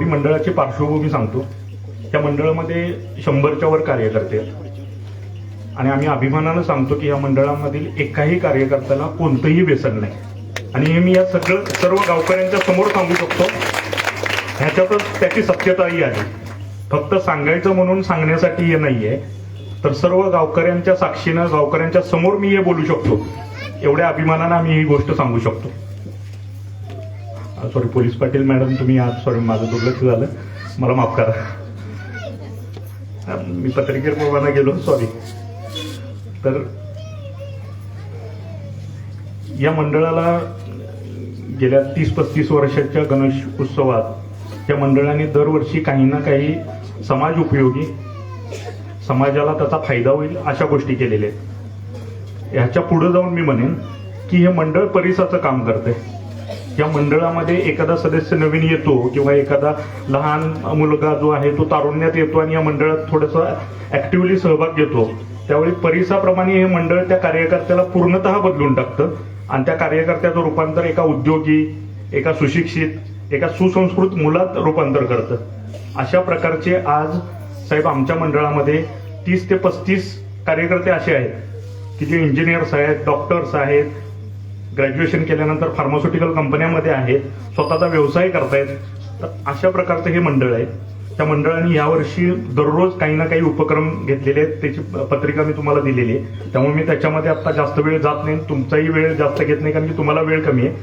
मंडळाची पार्श्वभूमी सांगतो. त्या मंडळामध्ये 100च्या वर कार्यकर्ते आहेत आणि आम्ही अभिमानानं सांगतो की या मंडळामधील एकाही कार्यकर्त्याला कोणतंही व्यसन नाही. आणि हे मी या सर्व गावकऱ्यांच्या समोर सांगू शकतो. ह्याच्यातच त्याची सत्यताही आहे. फक्त सांगायचं म्हणून सांगण्यासाठी हे नाहीये, तर सर्व गावकऱ्यांच्या साक्षीनं गावकऱ्यांच्या समोर मी हे बोलू शकतो. एवढ्या अभिमानानं आम्ही ही गोष्ट सांगू शकतो. सॉरी पोलीस पाटील मॅडम, तुम्ही आज सॉरी माझं दुर्लक्ष झालं, मला माफ करा. मी पत्रिकेत गेलो, सॉरी. तर या मंडळाला गेल्या 30-35 वर्षाच्या गणेश उत्सवात या मंडळाने दरवर्षी काही ना काही समाज उपयोगी, समाजाला त्याचा फायदा होईल अशा गोष्टी केलेल्या आहेत. ह्याच्या पुढे जाऊन मी म्हणेन की हे मंडळ परिसाचं काम करते. या मंडळामध्ये एखादा सदस्य नवीन येतो किंवा एखादा लहान मुलगा जो आहे तो तारुण्यात येतो आणि या मंडळात थोडंसं ऍक्टिव्हली सहभाग घेतो, त्यावेळी परिसाप्रमाणे हे मंडळ त्या कार्यकर्त्याला पूर्णतः बदलून टाकतं आणि त्या कार्यकर्त्याचं रूपांतर एका उद्योगी, एका सुशिक्षित, एका सुसंस्कृत मुलात रूपांतर करतं. अशा प्रकारचे आज साहेब आमच्या मंडळामध्ये 30 ते 35 कार्यकर्ते असे आहेत की जे इंजिनियर्स आहेत, डॉक्टर्स आहेत, ग्रॅज्युएशन केल्यानंतर फार्मास्युटिकल कंपन्यांमध्ये आहेत, स्वतःचा व्यवसाय करतायत. तर अशा प्रकारचं हे मंडळ आहे. त्या मंडळाने यावर्षी दररोज काही ना काही उपक्रम घेतलेले आहेत. त्याची पत्रिका मी तुम्हाला दिलेली आहे. त्यामुळे मी त्याच्यामध्ये आता जास्त वेळ जात नाही, तुमचाही वेळ जास्त घेत नाही, कारण की तुम्हाला वेळ कमी आहे.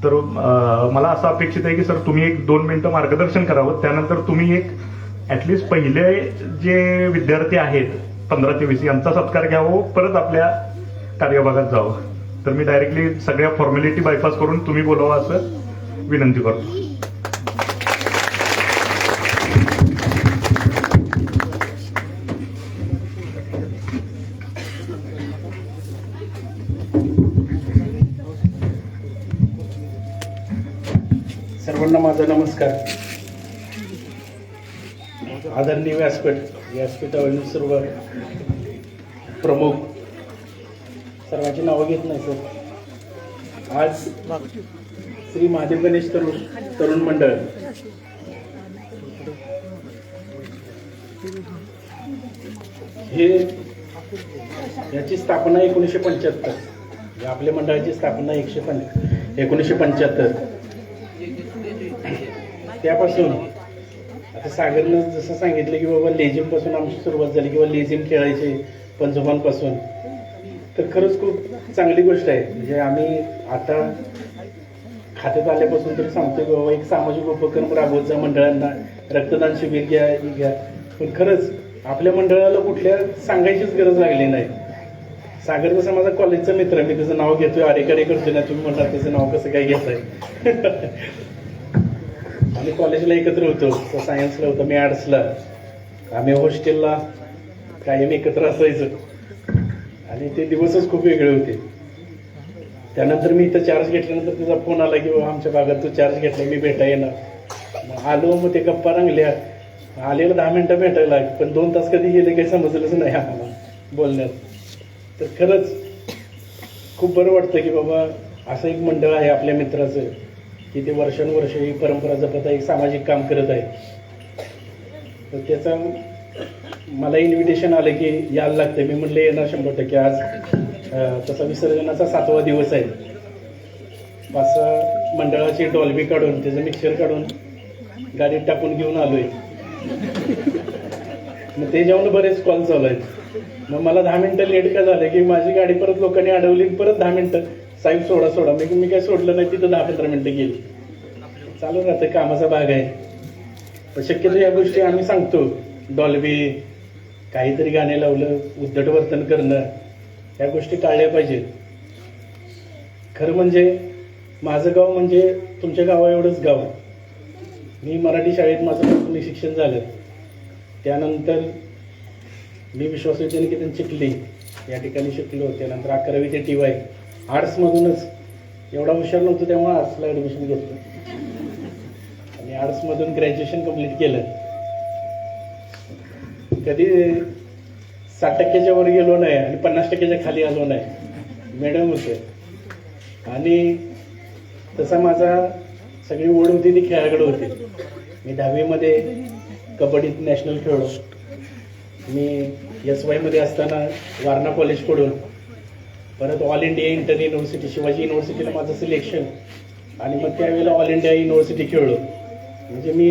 तर मला असं अपेक्षित आहे की सर तुम्ही 1-2 मिनिटं मार्गदर्शन करावं. त्यानंतर तुम्ही एक ऍटलिस्ट पहिले जे विद्यार्थी आहेत 15 ते 20 यांचा सत्कार घ्यावं, परत आपल्या कार्यभागात जावं. तर मी डायरेक्टली सगळ्या फॉर्मॅलिटी बायपास करून तुम्ही बोलावं असं विनंती करतो. सर्वांना माझा नमस्कार. आदरणीय व्यासपीठावरील सर्व प्रमुख, सर्वांची नावं घेत नाही सर. आज श्री महादेव गणेश तरुण मंडळ हे याची स्थापना 1975, आपल्या मंडळाची स्थापना 1975. त्यापासून आता सागरनं जसं सांगितलं की बाबा लेझिम पासून आमची सुरुवात झाली किंवा लेझिम खेळायचे पंजोबांपासून, तर खरंच खूप चांगली गोष्ट आहे. म्हणजे आम्ही आता खात्यात आल्यापासून तरी सांगतो की बाबा एक सामाजिक उपक्रम राबवत जा, मंडळांना रक्तदान शिबिर घ्या. पण खरंच आपल्या मंडळाला कुठल्या सांगायचीच गरज लागली नाही. सागर जसं माझा कॉलेजचा मित्र, मी त्याचं नाव घेतोय, अरे करतोय ना, तुम्ही म्हणता त्याचं नाव कसं काय घेताय. आम्ही कॉलेजला एकत्र होतो. तो सायन्सला होता, मी आर्ट्सला. आम्ही हॉस्टेलला कायम एकत्र असायचो आणि ते दिवसच खूप वेगळे होते. त्यानंतर मी इथं चार्ज घेतल्यानंतर त्याचा फोन आला की बाबा आमच्या भागात तू चार्ज घेतला, मी भेटा येणार. आलो, मग ते गप्पा रंगल्या. आलेलं 10 मिनिटं भेटायला, पण 2 तास कधी गेले काही समजलंच नाही आम्हाला बोलण्यात. तर खरंच खूप बरं वाटतं की बाबा असं एक मंडळ आहे आपल्या मित्राचं की ते वर्षानुवर्ष ही परंपरा जपत आहे, एक सामाजिक काम करत आहे. तर त्याचा मला इन्व्हिटेशन आलं की यायला लागतं. मी म्हणले येणार 100%. आज तसा विसर्जनाचा 7वा दिवस आहे. 5-6 मंडळाची डॉल्बी काढून, त्याचं मिक्सर काढून गाडीत टाकून घेऊन आलोय. मग ते जेवण बरेच कॉल चालू आहेत. मग मला 10 मिनिटं लेट का झालं की माझी गाडी परत लोकांनी अडवली. परत 10 मिनिटं साहेब सोडा. मी काय सोडलं नाही. तिथं 10-15 मिनिटं गेली. चालू राहतं, कामाचा भाग आहे. पण शक्यतो या गोष्टी आम्ही सांगतो. डॉल्बी, काहीतरी गाणे लावलं, उद्धट वर्तन करणं, या गोष्टी टाळल्या पाहिजेत. खरं म्हणजे माझं गाव म्हणजे तुमच्या गावा एवढंच गाव. मी मराठी शाळेत माझं प्राथमिक शिक्षण झालं. त्यानंतर मी विश्वासविद्यानिकेतन चिखली या ठिकाणी शिकलो. त्यानंतर 11वी ते TY आर्ट्समधूनच. एवढा हुशार नव्हतो तेव्हा आर्ट्सला ॲडमिशन घेतलं आणि आर्ट्समधून ग्रॅज्युएशन कंप्लीट केलं. कधी 60% वर गेलो नाही आणि 50% खाली आलो नाही. मॅडम होते आणि तसा माझा सगळी ओढ होती ती खेळाकडे होती. मी 10वीमध्ये कबड्डीत नॅशनल खेळलो. मी SY मध्ये असताना वारणा कॉलेजकडून, परत all India inter university Shivaji युनिव्हर्सिटीला माझं सिलेक्शन, आणि मग त्यावेळेला ऑल इंडिया युनिव्हर्सिटी खेळलो. म्हणजे मी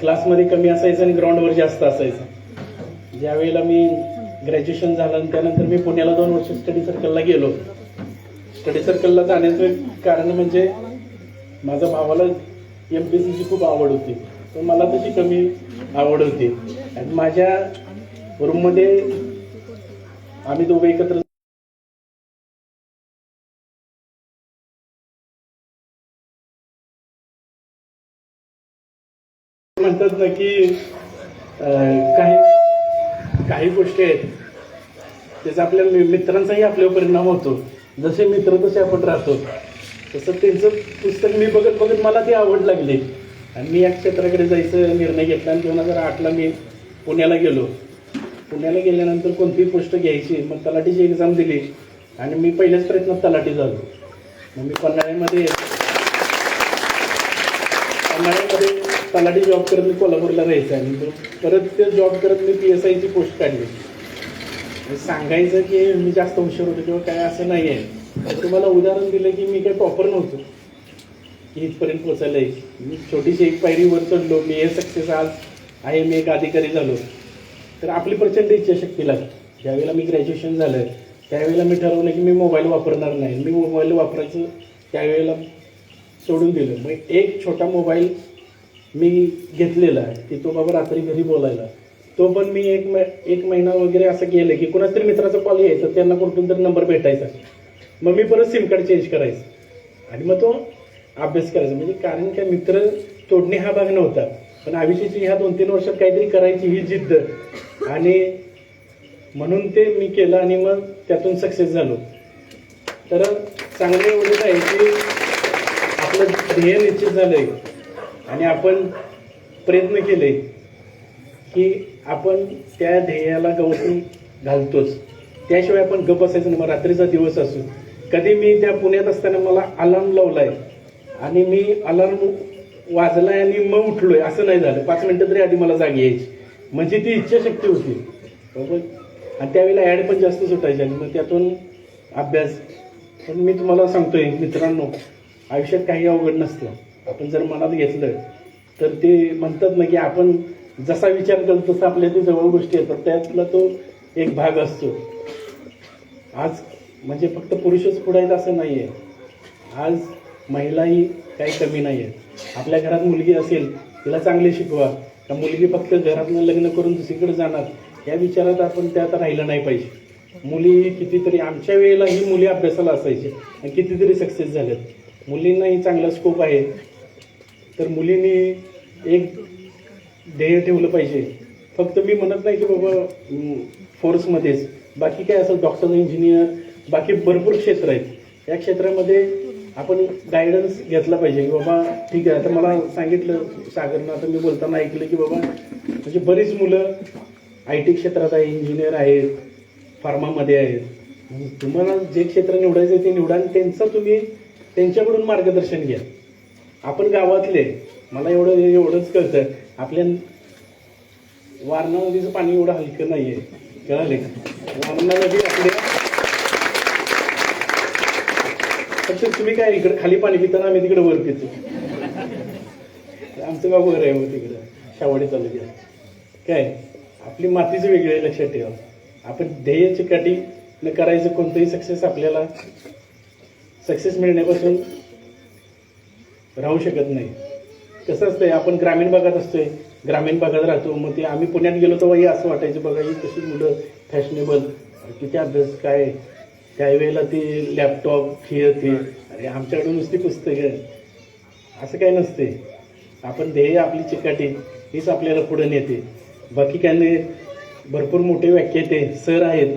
क्लासमध्ये कमी असायचं आणि ग्राउंडवर जास्त असायचं. ज्यावेळेला मी ग्रॅज्युएशन झालं आणि त्यानंतर मी पुण्याला 2 वर्ष स्टडी सर्कलला गेलो. स्टडी सर्कलला जाण्याचं कारण म्हणजे माझ्या भावाला MPSCची खूप आवड होती, तर मला तशी कमी आवड होती. आणि माझ्या रूममध्ये आम्ही दोघं एकत्र म्हणतात ना की काही गोष्टी आहेत त्याचा आपल्या मित्रांचाही आपल्यावर परिणाम होतो. जसे मित्र तसे आपण राहतो. तसं त्यांचं पुस्तक मी बघत बघत मला ती आवड लागली आणि मी या क्षेत्राकडे जायचं निर्णय घेतला. आणि 2008ला मी पुण्याला गेलो. पुण्याला गेल्यानंतर कोणतीही पोस्ट घ्यायची, मग तलाठीची एक्झाम दिली आणि मी पहिल्याच प्रयत्नात तलाठी झालो. मग मी पन्हाळ्यामध्ये तलाठी जॉब करत मी कोल्हापूरला राहायचं आणि परत ते जॉब करत मी PSIची पोस्ट काढली. सांगायचं की मी जास्त हुशार होतो किंवा काय असं नाही आहे. तुम्हाला उदाहरण दिलं की मी काही टॉपर नव्हतो की इथपर्यंत पोचायला. मी छोटीशी एक पायरी वर चढलो. मी हे सक्सेस आज आहे, मी एक अधिकारी झालो. तर आपली प्रचंड इच्छाशक्ती लागली. ज्यावेळेला मी ग्रॅज्युएशन झालं त्यावेळेला मी ठरवलं की मी मोबाईल वापरणार नाही. मी मोबाईल वापरायचं त्यावेळेला सोडून दिलं. मग एक छोटा मोबाईल मी घेतलेला की तो बाबा रात्री घरी बोलायला. तो पण मी एक महिना वगैरे असं केलं की कोणाच तरी मित्राचा कॉल यायचा, त्यांना कुठून तरी नंबर भेटायचा. मग मी परत सिम कार्ड चेंज करायचं आणि मग तो अभ्यास करायचा. म्हणजे कारण काय मित्र तोडणे हा भाग नव्हता, पण आयुष्याची ह्या 2-3 वर्षात काहीतरी करायची ही जिद्द, आणि म्हणून ते मी केलं आणि मग त्यातून सक्सेस झालो. तर चांगलं एवढंच आहे की आपलं ध्येय निश्चित झालंय आणि आपण प्रयत्न केले की आपण त्या ध्येयाला गवसणी घालतोच. त्याशिवाय आपण गप असायचं नाही. मग रात्रीचा दिवस असो, कधी मी त्या पुण्यात असताना मला अलार्म लावलाय आणि मी अलार्म वाजलाय आणि मग उठलोय असं नाही झालं. 5 मिनिटं तरी आधी मला जागी यायची. म्हणजे ती इच्छाशक्ती होती बरोबर. आणि त्यावेळेला ॲड पण जास्त सुटायची आणि मग त्यातून अभ्यास. पण मी तुम्हाला सांगतोय मित्रांनो, आयुष्यात काही अवघड नसतं. आपण जर मनात घेतलं तर ते म्हणतात ना की आपण जसा विचार करतो तसं आपल्या ते जवळ गोष्टी येतात. त्यातला तो एक भाग असतो. आज म्हणजे फक्त पुरुषच पुढे आहेत असं नाही आहे. आज महिलाही काही कमी नाही आहेत. आपल्या घरात मुलगी असेल तिला चांगले शिकवा. का मुलगी फक्त घरातनं लग्न करून दुसरीकडे जाणार या विचारात आपण त्यात राहिलं नाही पाहिजे. मुली कितीतरी, आमच्या वेळेला ही मुली अभ्यासाला असायची आणि कितीतरी सक्सेस झाल्यात. मुलींनाही चांगला स्कोप आहे. तर मुलींनी एक ध्येय ठेवलं पाहिजे. फक्त मी म्हणत नाही की बाबा फोर्समध्येच, बाकी काय असं डॉक्टर, इंजिनियर, बाकी भरपूर क्षेत्र आहेत. या क्षेत्रामध्ये आपण गायडन्स घेतला पाहिजे की बाबा ठीक आहे. आता मला सांगितलं सागरनं, आता मी बोलताना ऐकलं की बाबा म्हणजे बरीच मुलं IT क्षेत्रात आहे, इंजिनियर आहेत, फार्मामध्ये आहेत. तुम्हाला जे क्षेत्र निवडायचं ते निवडा आणि तुम्ही त्यांच्याकडून मार्गदर्शन घ्या. आपण गावातले, मला एवढंच कळतं, आपल्या वारणा नदीचं पाणी एवढं हलकं नाहीये, कळाले. वारणा नदी आपल्या फक्त तुम्ही काय इकडे खाली पाणी पिताना आम्ही तिकडे वर पितो. आमचं गाव वर आहे तिकडं शावडी तालुक्यात. काय आपली मातीच वेगळी आहे, लक्षात ठेवा. आपण ध्येय चिकाटी न करायचं कोणतंही सक्सेस आपल्याला सक्सेस मिळण्यापासून राहू शकत नाही. कसं असतंय, आपण ग्रामीण भागात असतोय, ग्रामीण भागात राहतो. मग ते आम्ही पुण्यात गेलो तेव्हा हे असं वाटायचं बघा ही कशी मुलं फॅशनेबल, किती अभ्यास काय. त्यावेळेला ती लॅपटॉप खेळते, अरे आमच्याकडून नुसती पुस्तकं, असं काय नसते. आपण ध्येय आपली चिकाटी हीच आपल्याला पुढे नेते. बाकी काय नाही. भरपूर मोठे व्याख्याते सर आहेत,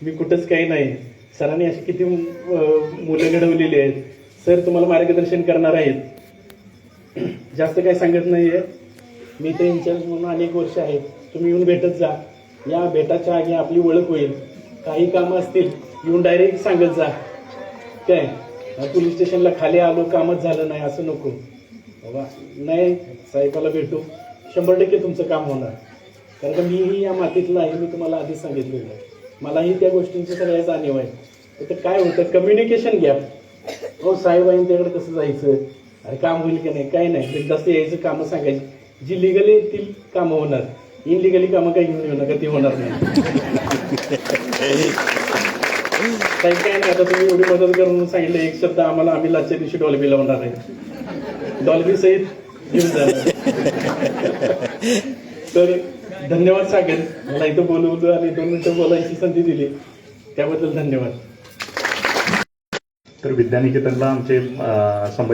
मी कुठंच काही नाही. सरांनी अशी किती मुलं घडवलेली आहेत. सर तुम्हाला मार्गदर्शन करणार आहेत. जास्त काही सांगत नाहीये. मी ते इन्चार्ज म्हणून अनेक वर्ष आहेत. तुम्ही येऊन भेटत जा. या भेटाच्या आधी आपली ओळख होईल. काही कामं असतील येऊन डायरेक्ट सांगत जा. काय पोलीस स्टेशनला खाली आलो कामच झालं नाही असं नको. बाबा नाही साहेबाला भेटू 100% तुमचं काम होणार. कारण का मीही या मातीतला आहे, मी तुम्हाला आधीच सांगितलेलं आहे. मलाही त्या गोष्टींची सगळ्या जाणीव आहे. तर काय होतं कम्युनिकेशन गॅप. हो साहेब आहे त्याकडे कसं जायचं, अरे काम होईल की नाही, काय नाही, जास्त यायचं कामं सांगायची. जी लिगली ती कामं होणार, इनलिगली कामं काही घेऊन येऊ नका, ती होणार नाही. साहेब काय नाही, आता तुम्ही एवढी मदत करून सांगितलं एक शब्द आम्हाला, आम्ही लाचच्या दिवशी डॉल्बी लावणार आहे, डॉल्बी सहित घेऊन जाणार. तर धन्यवाद सागर, मला इथं बोलवलं आणि 2 मिनिटं बोलायची संधी दिली त्याबद्दल धन्यवाद. तर विद्यानिकेतनला आमचे संभाजी